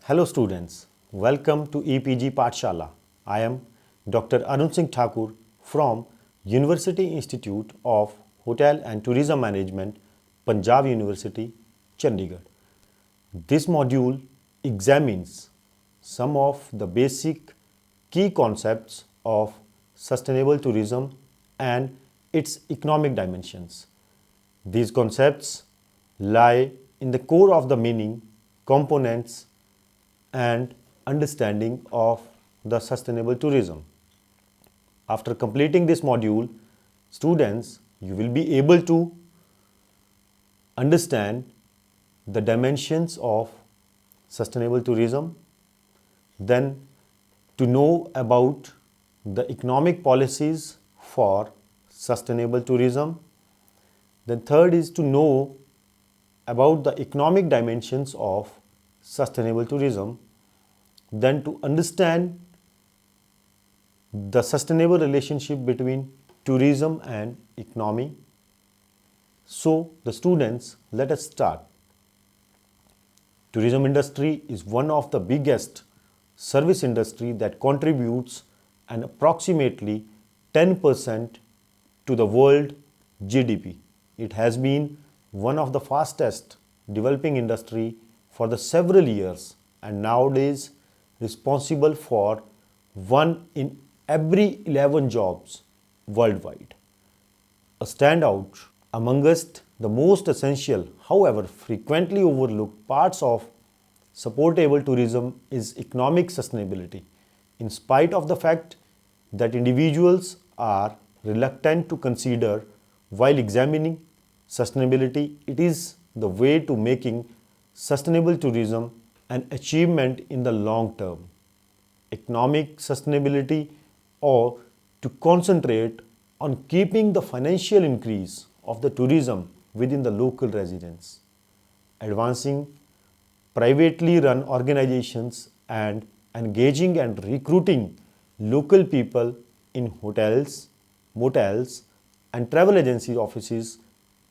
Hello students, welcome to EPG Pathshala. I am Dr. Arun Singh Thakur from University Institute of Hotel and Tourism Management, Punjab University, Chandigarh. This module examines some of the basic key concepts of sustainable tourism and its economic dimensions. These concepts lie in the core of the meaning, components, and understanding of the sustainable tourism. After completing this module, students, you will be able to understand the dimensions of sustainable tourism, then to know about the economic policies for sustainable tourism. Then third is to know about the economic dimensions of sustainable tourism. Then to understand the sustainable relationship between tourism and economy. So the students, let us start. Tourism industry is one of the biggest service industry that contributes an approximately 10% to the world GDP. It has been one of the fastest developing industry for the several years and nowadays responsible for 1 in every 11 jobs worldwide. A standout amongst the most essential, however frequently overlooked parts of supportable tourism is economic sustainability. In spite of the fact that individuals are reluctant to consider while examining sustainability, it is the way to making sustainable tourism an achievement in the long term. Economic sustainability or to concentrate on keeping the financial increase of the tourism within the local residents, advancing privately run organizations and engaging and recruiting local people in hotels, motels and travel agency offices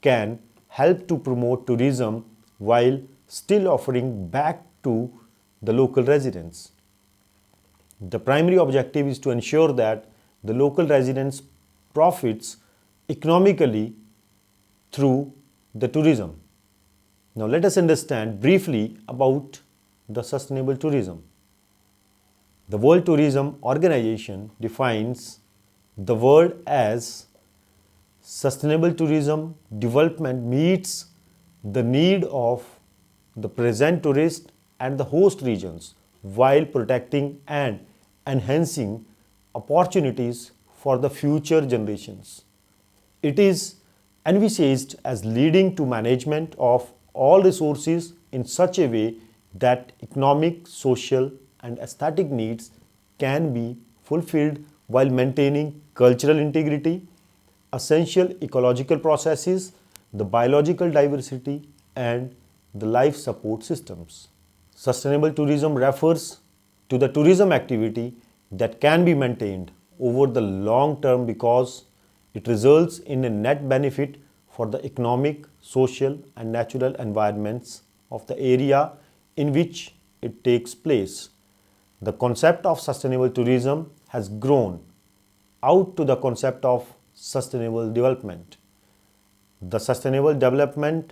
can help to promote tourism while still offering back to the local residents. The primary objective is to ensure that the local residents profits economically through the tourism. Now let us understand briefly about the sustainable tourism. The World Tourism Organization defines the word as sustainable tourism development meets the need of the present tourist and the host regions while protecting and enhancing opportunities for the future generations. It is envisaged as leading to management of all resources in such a way that economic, social and aesthetic needs can be fulfilled while maintaining cultural integrity, essential ecological processes, the biological diversity and the life support systems. Sustainable tourism refers to the tourism activity that can be maintained over the long term because it results in a net benefit for the economic, social and natural environments of the area in which it takes place. The concept of sustainable tourism has grown out to the concept of sustainable development. The sustainable development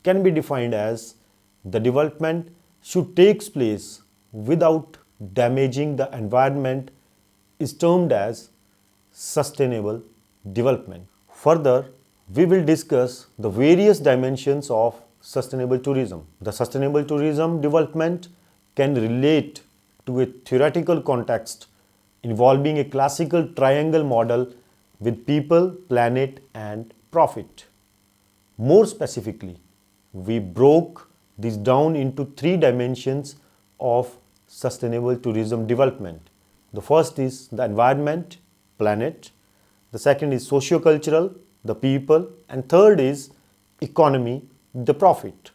can be defined as the development should take place without damaging the environment is termed as sustainable development. Further, we will discuss the various dimensions of sustainable tourism. The sustainable tourism development can relate to a theoretical context involving a classical triangle model with people, planet and profit. More specifically, we broke this down into 3 dimensions of sustainable tourism development. The first is the environment, planet. The second is socio-cultural, the people. And third is economy, the profit.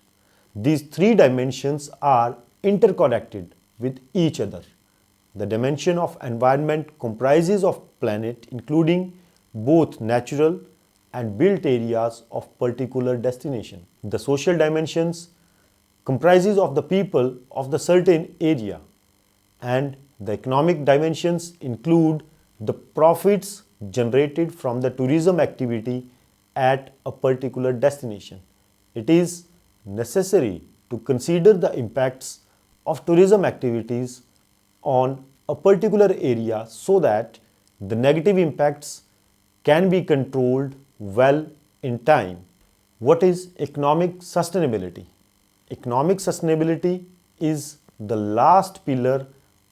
These 3 dimensions are interconnected with each other. The dimension of environment comprises of planet including both natural and built areas of particular destination. The social dimensions comprises of the people of the certain area, and the economic dimensions include the profits generated from the tourism activity at a particular destination. It is necessary to consider the impacts of tourism activities on a particular area so that the negative impacts can be controlled well in time. What is economic sustainability? Economic sustainability is the last pillar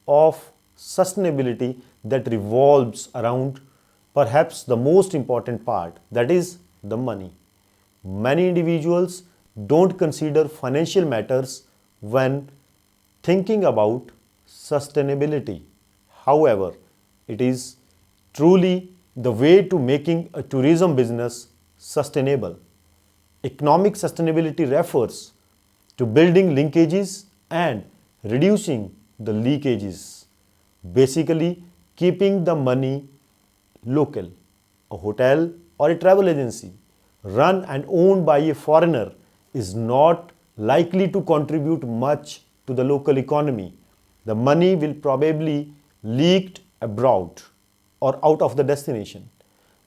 of sustainability that revolves around perhaps the most important part, that is the money. Many individuals don't consider financial matters when thinking about sustainability. However, it is truly the way to making a tourism business sustainable. Economic sustainability refers to building linkages and reducing the leakages, basically keeping the money local. A hotel or a travel agency run and owned by a foreigner is not likely to contribute much to the local economy. The money will probably leaked abroad or out of the destination.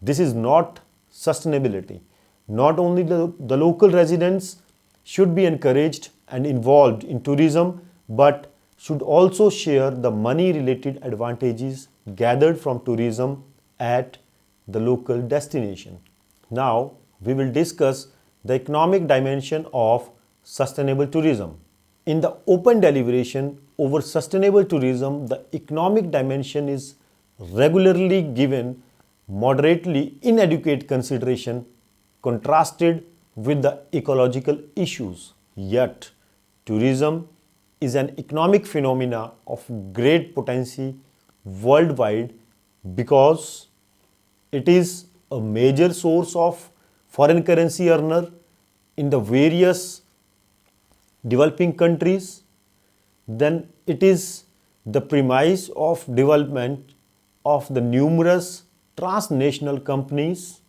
This is not sustainability. Not only the local residents should be encouraged and involved in tourism, but should also share the money related advantages gathered from tourism at the local destination. Now, we will discuss the economic dimension of sustainable tourism. In the open deliberation over sustainable tourism, the economic dimension is regularly given moderately inadequate consideration contrasted with the ecological issues. Yet, tourism is an economic phenomena of great potency worldwide because it is a major source of foreign currency earner in the various developing countries. Then it is the premise of development of the numerous transnational companies.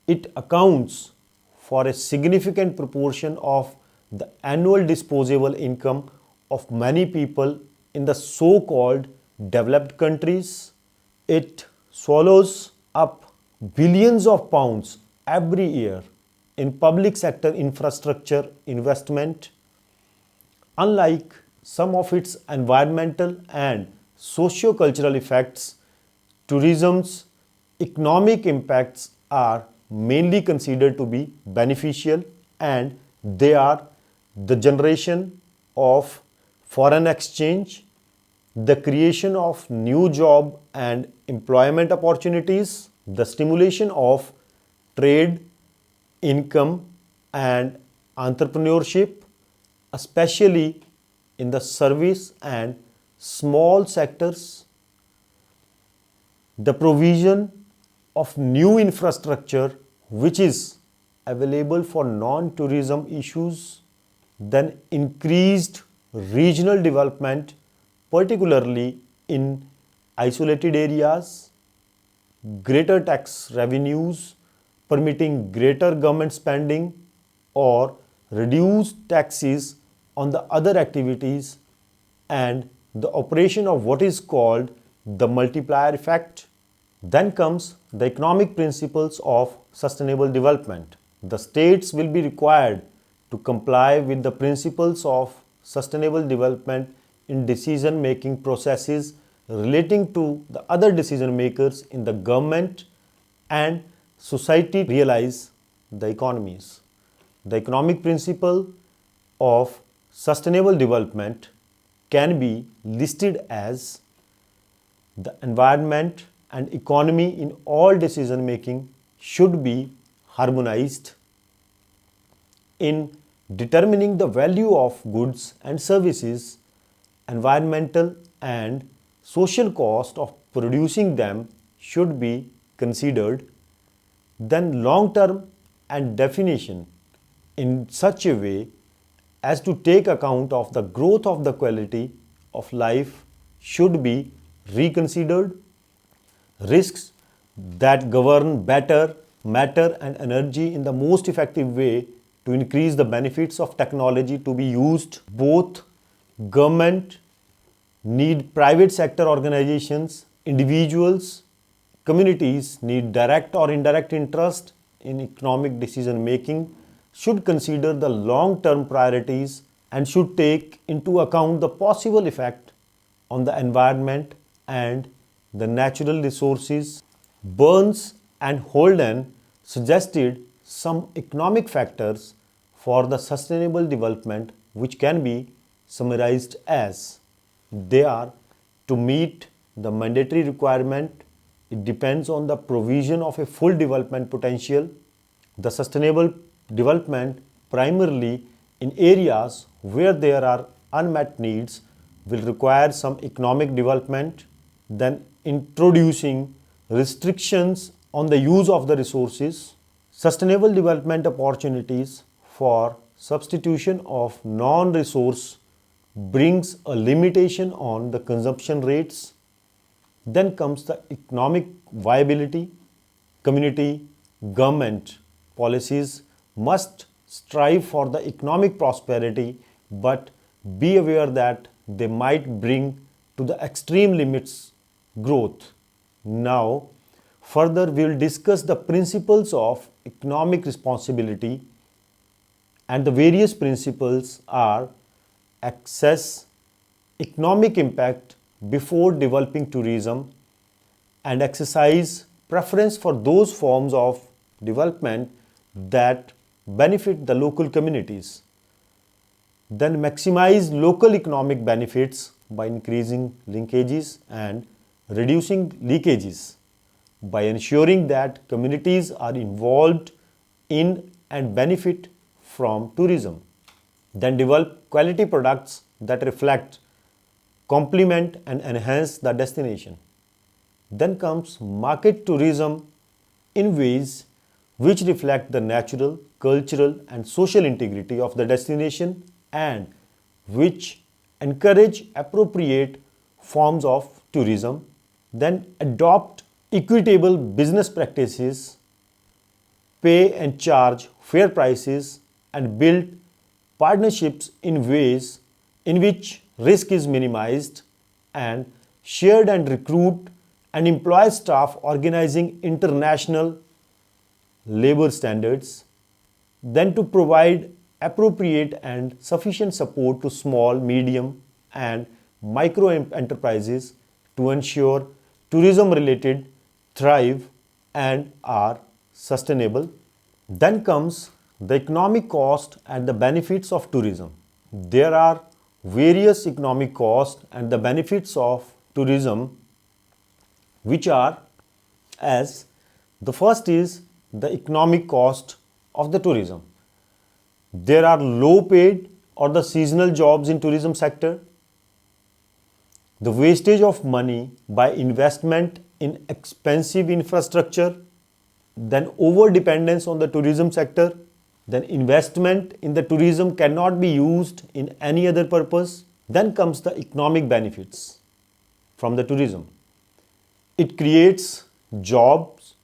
It accounts for a significant proportion of the annual disposable income of many people in the so-called developed countries. It swallows up billions of pounds every year in public sector infrastructure investment. Unlike some of its environmental and socio-cultural effects, tourism's economic impacts are mainly considered to be beneficial, and they are the generation of foreign exchange, the creation of new job and employment opportunities, the stimulation of trade, income and entrepreneurship, especially in the service and small sectors, the provision of new infrastructure which is available for non-tourism issues, then increased regional development, particularly in isolated areas, greater tax revenues permitting greater government spending, or reduced taxes on the other activities, and the operation of what is called the multiplier effect. Then comes the economic principles of sustainable development. The states will be required to comply with the principles of sustainable development in decision making processes relating to the other decision makers in the government and society realize the economies. The economic principle of sustainable development can be listed as the environment and economy in all decision making should be harmonized. In determining the value of goods and services, environmental and social cost of producing them should be considered. Then long term and definition in such a way as to take account of the growth of the quality of life should be reconsidered. Risks that govern better matter and energy in the most effective way to increase the benefits of technology to be used. Both government need private sector organizations, individuals, communities need direct or indirect interest in economic decision making, should consider the long term priorities and should take into account the possible effect on the environment and the natural resources. Burns and Holden suggested some economic factors for the sustainable development which can be summarized as they are to meet the mandatory requirement. It depends on the provision of a full development potential. The sustainable development primarily in areas where there are unmet needs will require some economic development. Then introducing restrictions on the use of the resources. Sustainable development opportunities for substitution of non-resource brings a limitation on the consumption rates. Then comes the economic viability. Community, government policies must strive for the economic prosperity, but be aware that they might bring to the extreme limits growth. Now, further we will discuss the principles of economic responsibility, and the various principles are assess economic impact before developing tourism and exercise preference for those forms of development that benefit the local communities. Then maximize local economic benefits by increasing linkages and reducing leakages, by ensuring that communities are involved in and benefit from tourism. Then develop quality products that reflect, complement and enhance the destination. Then comes market tourism in ways which reflect the natural, cultural and social integrity of the destination and which encourage appropriate forms of tourism. Then adopt equitable business practices, pay and charge fair prices and build partnerships in ways in which risk is minimized, and shared and recruit and employ staff organizing international labor standards. Then to provide appropriate and sufficient support to small, medium and micro enterprises to ensure tourism related thrive and are sustainable. Then comes the economic cost and the benefits of tourism. There are various economic costs and the benefits of tourism, which are as the first is the economic cost of the tourism. There are low paid or the seasonal jobs in tourism sector. The wastage of money by investment in expensive infrastructure, then over dependence on the tourism sector, then investment in the tourism cannot be used in any other purpose. Then comes the economic benefits from the tourism. It creates jobs,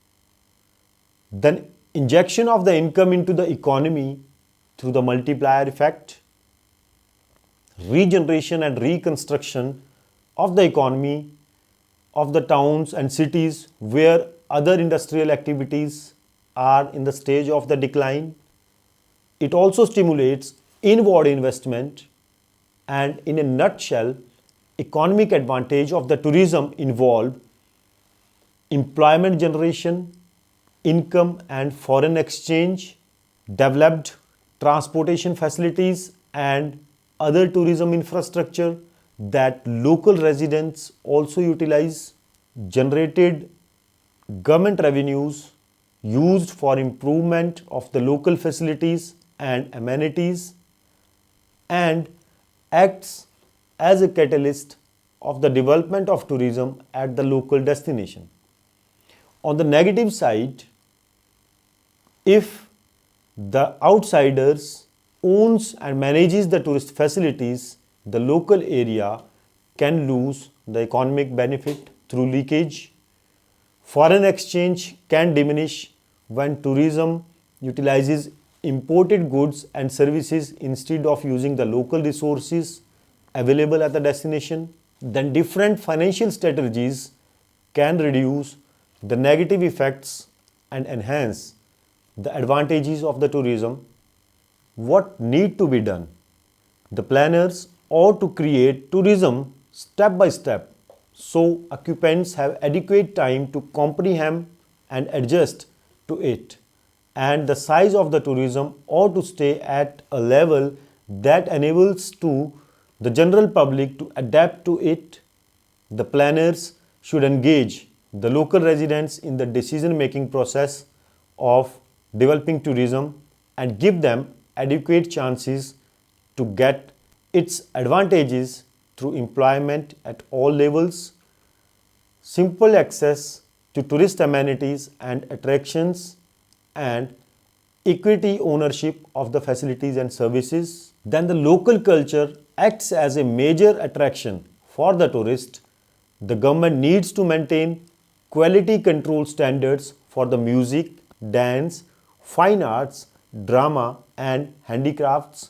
then injection of the income into the economy through the multiplier effect, regeneration and reconstruction of the economy of the towns and cities where other industrial activities are in the stage of the decline. It also stimulates inward investment, and in a nutshell, economic advantage of the tourism involve employment generation, income and foreign exchange, developed transportation facilities and other tourism infrastructure that local residents also utilize, generated government revenues used for improvement of the local facilities and amenities, and acts as a catalyst of the development of tourism at the local destination. On the negative side, if the outsiders owns and manages the tourist facilities, the local area can lose the economic benefit through leakage. Foreign exchange can diminish when tourism utilizes imported goods and services instead of using the local resources available at the destination. Then different financial strategies can reduce the negative effects and enhance the advantages of the tourism. What need to be done? The planners ought to create tourism step by step so occupants have adequate time to comprehend and adjust to it, and the size of the tourism ought to stay at a level that enables to the general public to adapt to it. The planners should engage the local residents in the decision making process of developing tourism and give them adequate chances to get its advantages through employment at all levels, simple access to tourist amenities and attractions, and equity ownership of the facilities and services. Then the local culture acts as a major attraction for the tourist. The government needs to maintain quality control standards for the music, dance, fine arts, drama, and handicrafts.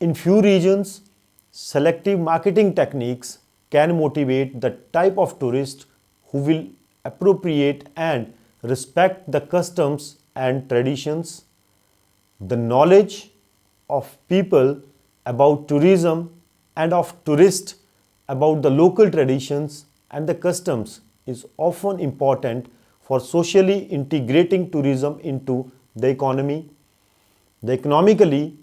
In few regions, selective marketing techniques can motivate the type of tourist who will appropriate and respect the customs and traditions. The knowledge of people about tourism and of tourists about the local traditions and the customs is often important for socially integrating tourism into the economy. Economically,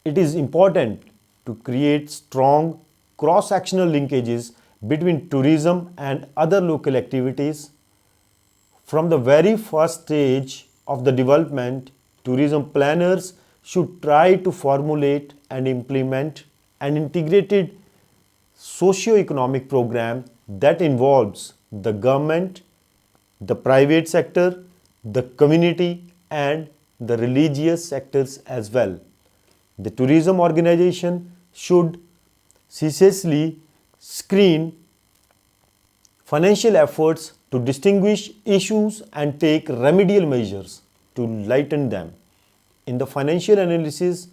it is important to create strong cross-sectional linkages between tourism and other local activities. From the very first stage of the development, tourism planners should try to formulate and implement an integrated socio-economic program that involves the government, the private sector, the community, and the religious sectors as well. The tourism organization should ceaselessly screen financial efforts to distinguish issues and take remedial measures to lighten them. In the financial analysis,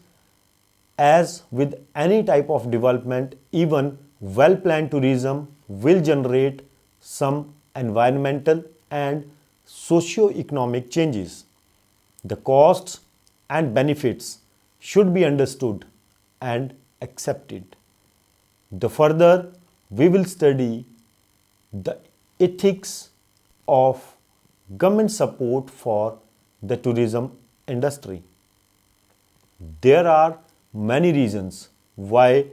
as with any type of development, even well-planned tourism will generate some environmental and socio-economic changes. The costs and benefits should be understood and accepted. The further we will study the ethics of government support for the tourism industry. There are many reasons why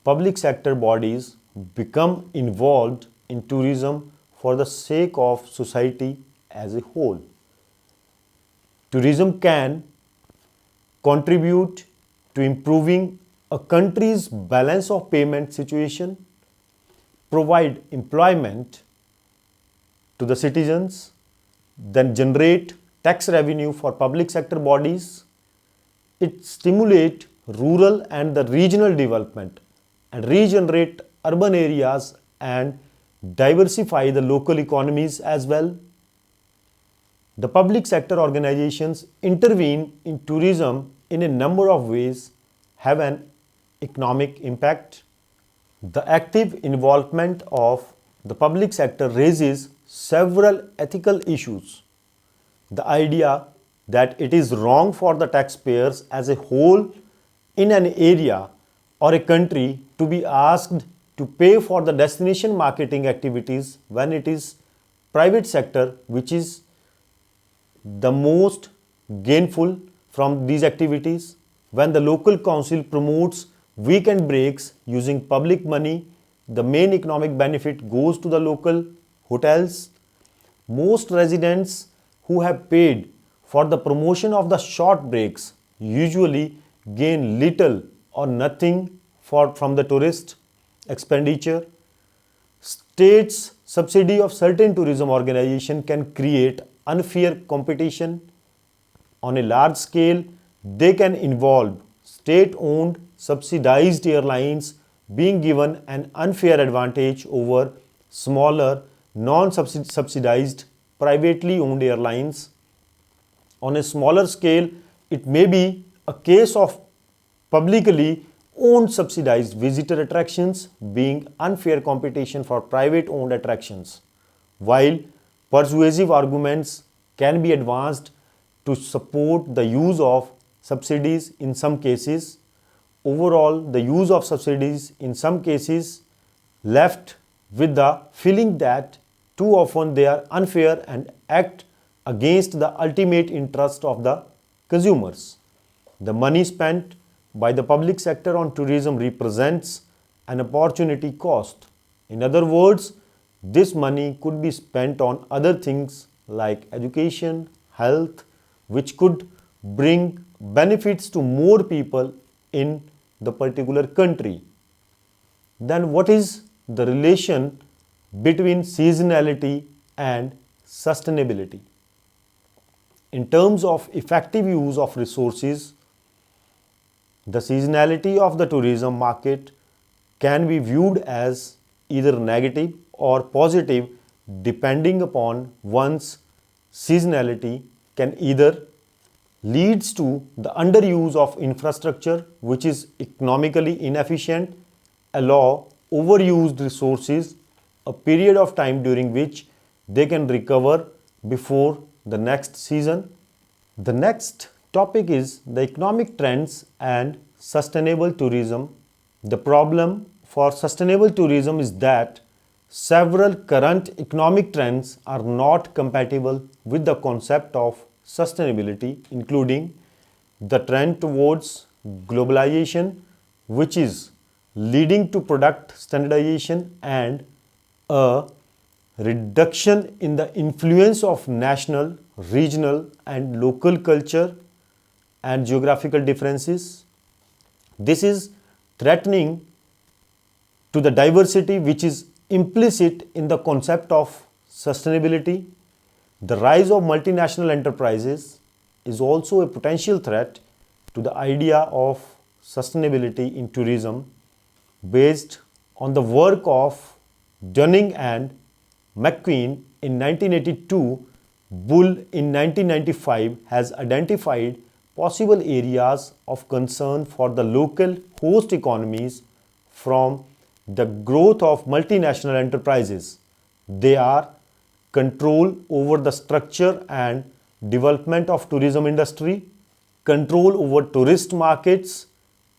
public sector bodies become involved in tourism for the sake of society as a whole. Tourism can contribute to improving a country's balance of payment situation, provide employment to the citizens, then generate tax revenue for public sector bodies. It stimulates rural and the regional development and regenerate urban areas and diversify the local economies as well. The public sector organizations intervene in tourism in a number of ways, have an economic impact. The active involvement of the public sector raises several ethical issues. The idea that it is wrong for the taxpayers as a whole in an area or a country to be asked to pay for the destination marketing activities when it is private sector which is the most gainful from these activities. When the local council promotes weekend breaks using public money, the main economic benefit goes to the local hotels. Most residents who have paid for the promotion of the short breaks usually gain little or nothing from the tourist expenditure. States' subsidy of certain tourism organizations can create unfair competition. On a large scale, they can involve state-owned subsidized airlines being given an unfair advantage over smaller non-subsidized privately owned airlines. On a smaller scale, it may be a case of publicly owned subsidized visitor attractions being unfair competition for private owned attractions. While persuasive arguments can be advanced to support the use of subsidies in some cases, overall, the use of subsidies in some cases left with the feeling that too often they are unfair and act against the ultimate interest of the consumers. The money spent by the public sector on tourism represents an opportunity cost. In other words, this money could be spent on other things like education, health, which could bring benefits to more people in the particular country. Then, what is the relation between seasonality and sustainability? In terms of effective use of resources, the seasonality of the tourism market can be viewed as either negative or positive depending upon one's seasonality can either leads to the underuse of infrastructure which is economically inefficient, allow overused resources a period of time during which they can recover before the next season. The next topic is the economic trends and sustainable tourism. The problem for sustainable tourism is that several current economic trends are not compatible with the concept of sustainability, including the trend towards globalization, which is leading to product standardization and a reduction in the influence of national, regional, and local culture and geographical differences. This is threatening to the diversity which is implicit in the concept of sustainability. The rise of multinational enterprises is also a potential threat to the idea of sustainability in tourism. Based on the work of Dunning and McQueen in 1982, Bull in 1995 has identified possible areas of concern for the local host economies from the growth of multinational enterprises. They are control over the structure and development of tourism industry, control over tourist markets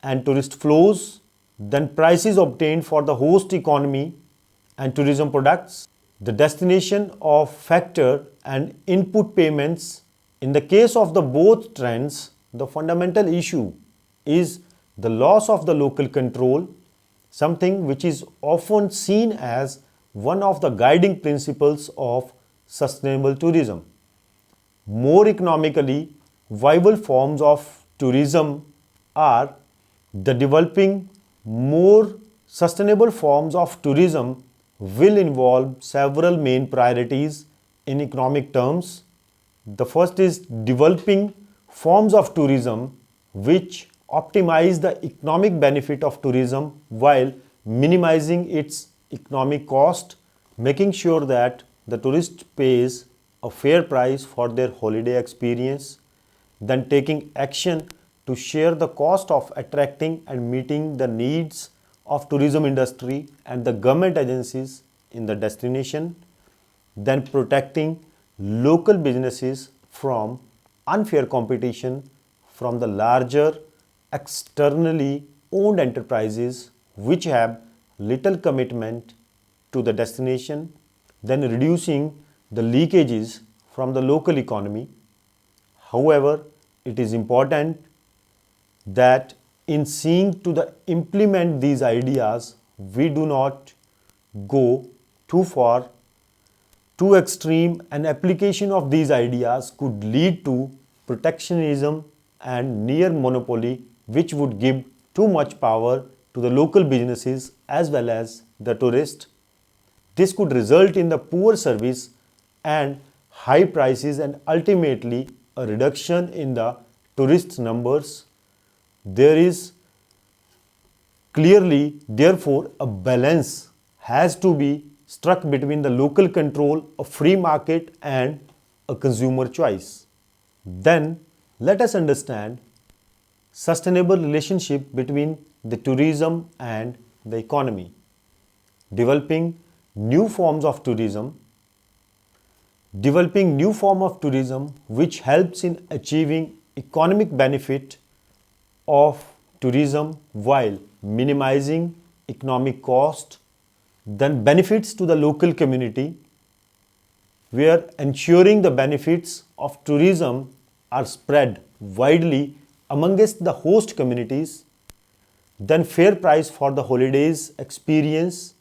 and tourist flows, then prices obtained for the host economy and tourism products, the destination of factor and input payments. In the case of the both trends, the fundamental issue is the loss of the local control, something which is often seen as one of the guiding principles of sustainable tourism. More economically viable forms of tourism are the developing. More sustainable forms of tourism will involve several main priorities in economic terms. The first is developing forms of tourism which optimize the economic benefit of tourism while minimizing its economic cost, making sure that the tourist pays a fair price for their holiday experience, then taking action to share the cost of attracting and meeting the needs of tourism industry and the government agencies in the destination, then protecting local businesses from unfair competition from the larger externally owned enterprises which have little commitment to the destination, then reducing the leakages from the local economy. However, it is important that in seeing to the implement these ideas, we do not go too far, too extreme. An application of these ideas could lead to protectionism and near monopoly, which would give too much power to the local businesses as well as the tourist. This could result in the poor service and high prices and ultimately a reduction in the tourist numbers. There is clearly, therefore, a balance has to be struck between the local control, a free market, and a consumer choice. Then let us understand sustainable relationship between the tourism and the economy, developing new forms of tourism, which helps in achieving economic benefit of tourism while minimizing economic cost, then benefits to the local community, where ensuring the benefits of tourism are spread widely amongst the host communities, then fair price for the holidays experience,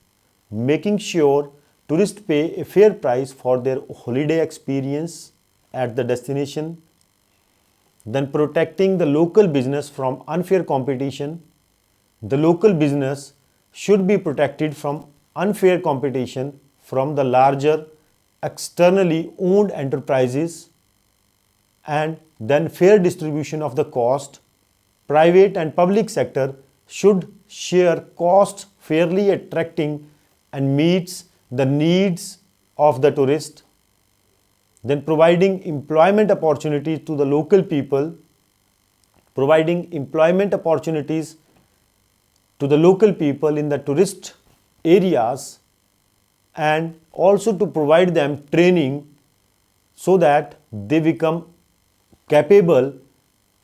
making sure tourists pay a fair price for their holiday experience at the destination, then protecting the local business from unfair competition. The local business should be protected from unfair competition from the larger externally owned enterprises, and then fair distribution of the cost. Private and public sector should share cost fairly, attracting and meets the needs of the tourist. Then providing employment opportunities to the local people, in the tourist areas, and also to provide them training so that they become capable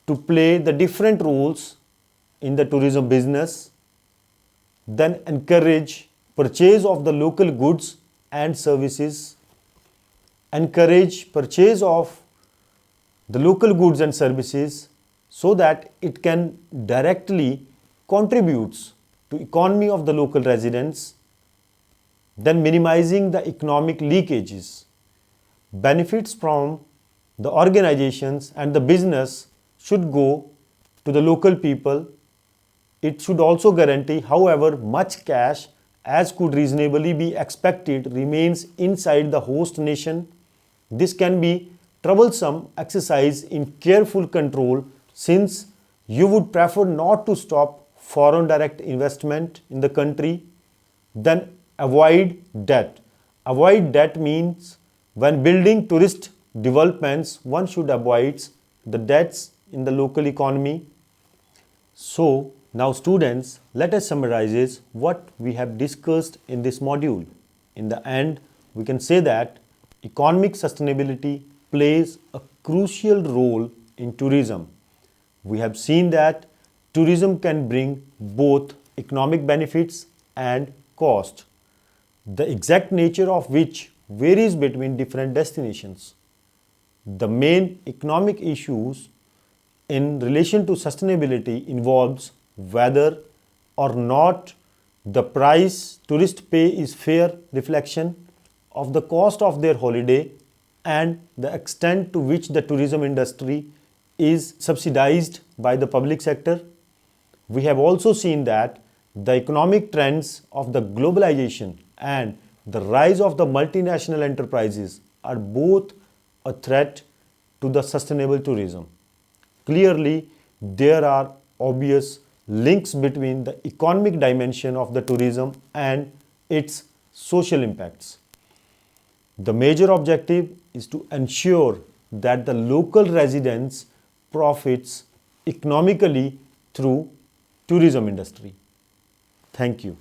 to play the different roles in the tourism business. Then encourage purchase of the local goods and services, so that it can directly contributes to economy of the local residents. Then minimizing the economic leakages. Benefits from the organizations and the business should go to the local people. It should also guarantee, however much cash as could reasonably be expected remains inside the host nation. This can be troublesome exercise in careful control, since you would prefer not to stop foreign direct investment in the country. Then avoid debt. Avoid debt means when building tourist developments, one should avoid the debts in the local economy. So now students, let us summarize what we have discussed in this module. In the end, we can say that economic sustainability plays a crucial role in tourism. We have seen that tourism can bring both economic benefits and cost, the exact nature of which varies between different destinations. The main economic issues in relation to sustainability involves whether or not the price tourists pay is fair reflection of the cost of their holiday, and the extent to which the tourism industry is subsidized by the public sector. We have also seen that the economic trends of the globalization and the rise of the multinational enterprises are both a threat to the sustainable tourism. Clearly, there are obvious links between the economic dimension of the tourism and its social impacts. The major objective is to ensure that the local residents profits economically through tourism industry. Thank you.